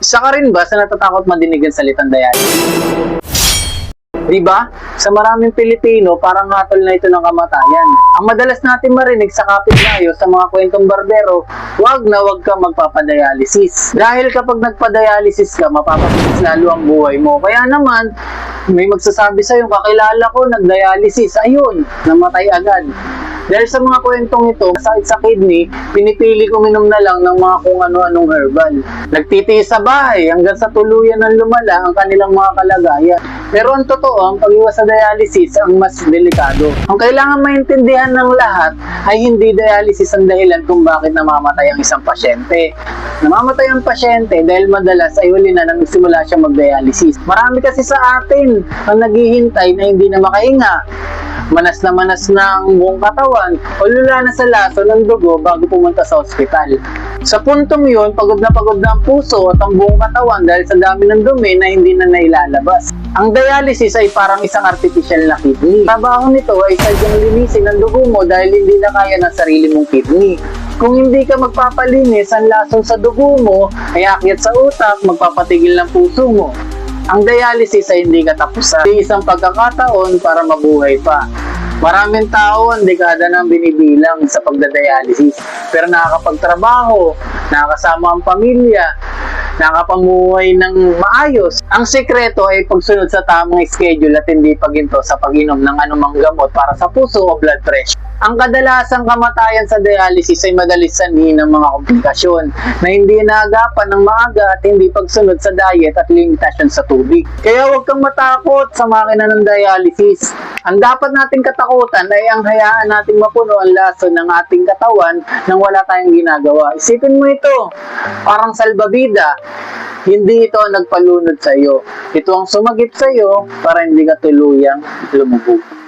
Isa ka rin ba sa natatakot madinig ang salitang dialysis? Diba? Sa maraming Pilipino, parang hatol na ito ng kamatayan. Ang madalas natin marinig sa kapitbayo sa mga kwentong barbero, wag na wag ka magpapadialysis. Dahil kapag nagpadialysis ka, mapapabilis lalo ang buhay mo. Kaya naman, may magsasabi sa'yo, kakilala ko, nagdialysis. Ayun, namatay agad. Dahil sa mga kwentong ito, sakit sa kidney, pinipili ko minom na lang ng mga kung ano-anong herbal. Nagtitiis sa bahay hanggang sa tuluyan ng lumala ang kanilang mga kalagayan. Pero ang totoo, ang pag-iwas sa dialysis ang mas delikado. Ang kailangan maintindihan ng lahat ay hindi dialysis ang dahilan kung bakit namamatay ang isang pasyente. Namamatay ang pasyente dahil madalas ay huli na nang nagsimula siya mag-dialysis. Marami kasi sa atin ang naghihintay na hindi na makahinga. Manas ng buong katawan o lula na sa laso ng dugo bago pumunta sa ospital. Sa puntong yun, pagod na ang puso at ang buong katawan dahil sa dami ng dumi na hindi na nailalabas. Ang dialysis ay parang isang artificial na kidney. Trabaho nito ay sadyang linisin ang dugo mo dahil hindi na kaya ng sarili mong kidney. Kung hindi ka magpapalinis, ang lason sa dugo mo ay aakyat sa utak, magpapatigil ng puso mo. Ang dialysis ay hindi katapusan. Hindi isang pagkakataon para mabuhay pa. Maraming tao ang dekada nang binibilang sa pagdadialysis. Pero nakakapagtrabaho, nakakasama ang pamilya, nakapamuhay ng maayos. Ang sekreto ay pagsunod sa tamang schedule at hindi paginto sa pag-inom ng anumang gamot para sa puso o blood pressure. Ang kadalasang kamatayan sa dialysis ay madalis sanhin ng mga komplikasyon na hindi naagapan ng maaga at hindi pagsunod sa diet at limitasyon sa tubig. Kaya huwag kang matakot sa makina ng dialysis. Ang dapat nating katakutan ay ang hayaan nating mapuno ang lason ng ating katawan nang wala tayong ginagawa. Isipin mo ito, parang salbabida. Hindi ito ang nagpalunod sa iyo. Ito ang sumagip sa iyo para hindi ka tuluyang lumubog.